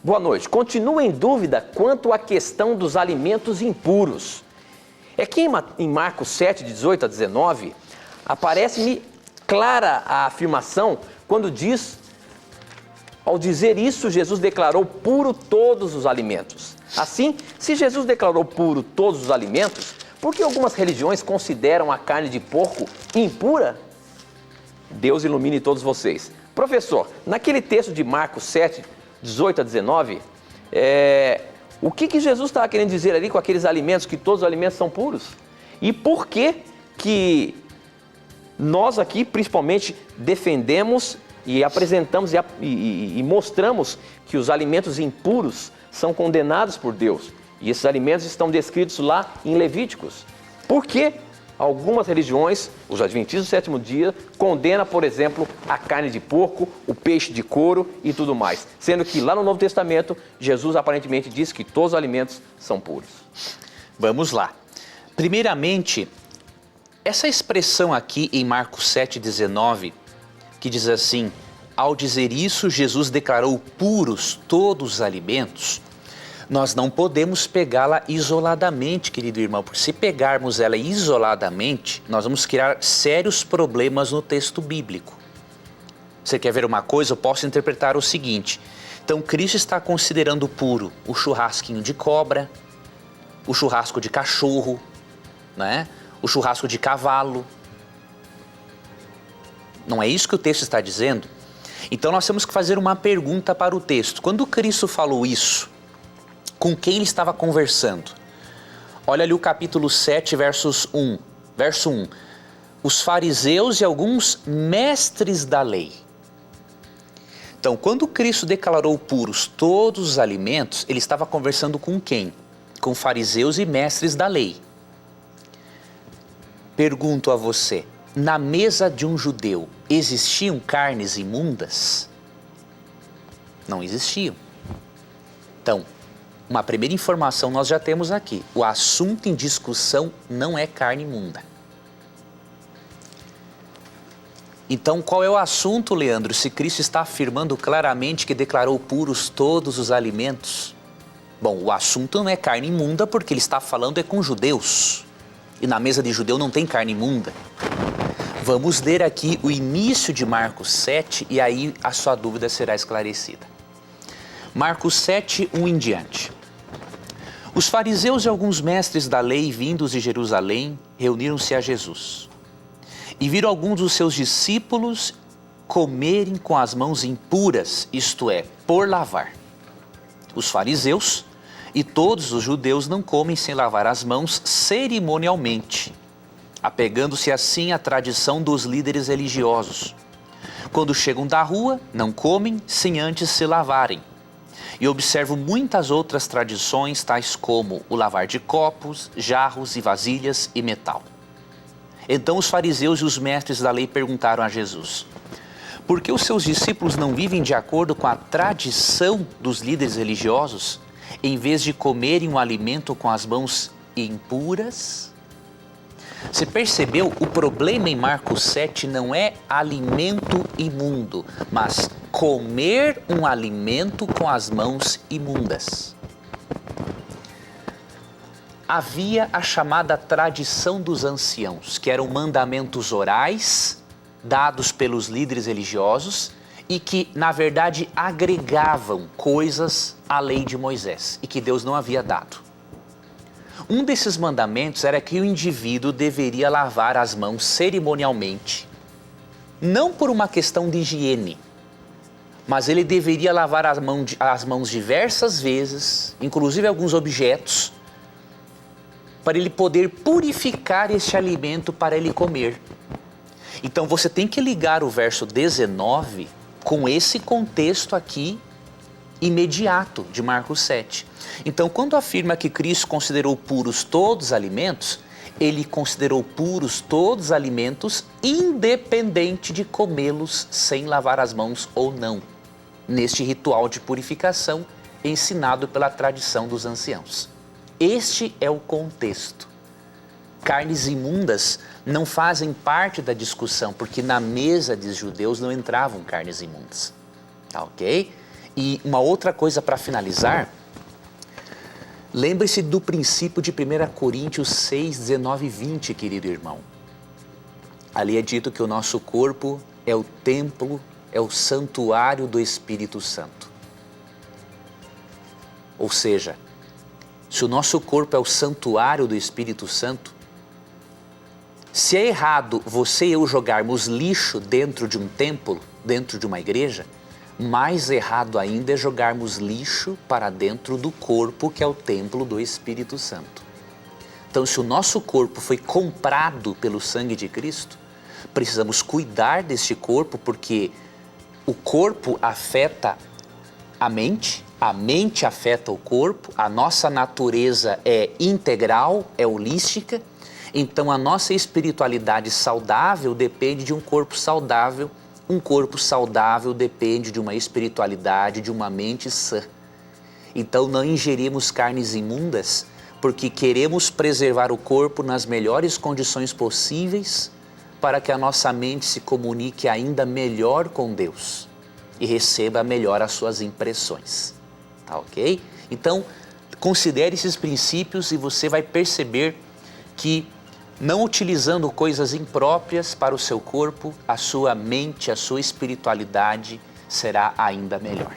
Boa noite. Continuo em dúvida quanto à questão dos alimentos impuros. É que em Marcos 7, de 18 a 19, aparece-me clara a afirmação quando diz, ao dizer isso, Jesus declarou puro todos os alimentos. Assim, se Jesus declarou puro todos os alimentos, por que algumas religiões consideram a carne de porco impura? Deus ilumine todos vocês. Professor, naquele texto de Marcos 7, 18 a 19, o que Jesus estava querendo dizer ali com aqueles alimentos, que todos os alimentos são puros? E por que nós aqui, principalmente, defendemos e apresentamos e mostramos que os alimentos impuros são condenados por Deus? E esses alimentos estão descritos lá em Levíticos. Por que algumas religiões, os adventistas do sétimo dia, condenam, por exemplo, a carne de porco, o peixe de couro e tudo mais? Sendo que lá no Novo Testamento, Jesus aparentemente diz que todos os alimentos são puros. Vamos lá. Primeiramente, essa expressão aqui em Marcos 7,19, que diz assim: ao dizer isso, Jesus declarou puros todos os alimentos. Nós não podemos pegá-la isoladamente, querido irmão, porque se pegarmos ela isoladamente, nós vamos criar sérios problemas no texto bíblico. Você quer ver uma coisa? Eu posso interpretar o seguinte: então Cristo está considerando puro o churrasquinho de cobra, o churrasco de cachorro, né? O churrasco de cavalo. Não é isso que o texto está dizendo? Então nós temos que fazer uma pergunta para o texto. Quando Cristo falou isso, com quem ele estava conversando? Olha ali o capítulo 7, verso 1. Os fariseus e alguns mestres da lei. Então, quando Cristo declarou puros todos os alimentos, ele estava conversando com quem? Com fariseus e mestres da lei. Pergunto a você, na mesa de um judeu, existiam carnes imundas? Não existiam. Então, uma primeira informação nós já temos aqui: o assunto em discussão não é carne imunda. Então, qual é o assunto, Leandro, se Cristo está afirmando claramente que declarou puros todos os alimentos? Bom, o assunto não é carne imunda, porque ele está falando com judeus. E na mesa de judeu não tem carne imunda. Vamos ler aqui o início de Marcos 7 e aí a sua dúvida será esclarecida. Marcos 7, 1 em diante. Os fariseus e alguns mestres da lei vindos de Jerusalém reuniram-se a Jesus e viram alguns dos seus discípulos comerem com as mãos impuras, isto é, por lavar. Os fariseus e todos os judeus não comem sem lavar as mãos cerimonialmente, apegando-se assim à tradição dos líderes religiosos. Quando chegam da rua, não comem sem antes se lavarem. E observo muitas outras tradições, tais como o lavar de copos, jarros e vasilhas e metal. Então os fariseus e os mestres da lei perguntaram a Jesus: por que os seus discípulos não vivem de acordo com a tradição dos líderes religiosos, em vez de comerem um alimento com as mãos impuras? Você percebeu? O problema em Marcos 7 não é alimento imundo, mas comer um alimento com as mãos imundas. Havia a chamada tradição dos anciãos, que eram mandamentos orais, dados pelos líderes religiosos e que, na verdade, agregavam coisas à lei de Moisés e que Deus não havia dado. Um desses mandamentos era que o indivíduo deveria lavar as mãos cerimonialmente, não por uma questão de higiene, mas ele deveria lavar as mãos diversas vezes, inclusive alguns objetos, para ele poder purificar este alimento para ele comer. Então você tem que ligar o verso 19 com esse contexto aqui imediato de Marcos 7. Então, quando afirma que Cristo considerou puros todos os alimentos, ele considerou puros todos os alimentos, independente de comê-los sem lavar as mãos ou não, neste ritual de purificação ensinado pela tradição dos anciãos. Este é o contexto. Carnes imundas não fazem parte da discussão, porque na mesa dos judeus não entravam carnes imundas, tá ok? E uma outra coisa para finalizar, lembre-se do princípio de 1 Coríntios 6, 19 e 20, querido irmão. Ali é dito que o nosso corpo é o templo, é o santuário do Espírito Santo. Ou seja, se o nosso corpo é o santuário do Espírito Santo, se é errado você e eu jogarmos lixo dentro de um templo, dentro de uma igreja, mais errado ainda é jogarmos lixo para dentro do corpo, que é o templo do Espírito Santo. Então, se o nosso corpo foi comprado pelo sangue de Cristo, precisamos cuidar deste corpo, porque o corpo afeta a mente afeta o corpo, a nossa natureza é integral, é holística, então a nossa espiritualidade saudável depende de um corpo saudável. Um corpo saudável depende de uma espiritualidade, de uma mente sã. Então não ingerimos carnes imundas porque queremos preservar o corpo nas melhores condições possíveis para que a nossa mente se comunique ainda melhor com Deus e receba melhor as suas impressões. Tá ok? Então considere esses princípios e você vai perceber que não utilizando coisas impróprias para o seu corpo, a sua mente, a sua espiritualidade será ainda melhor.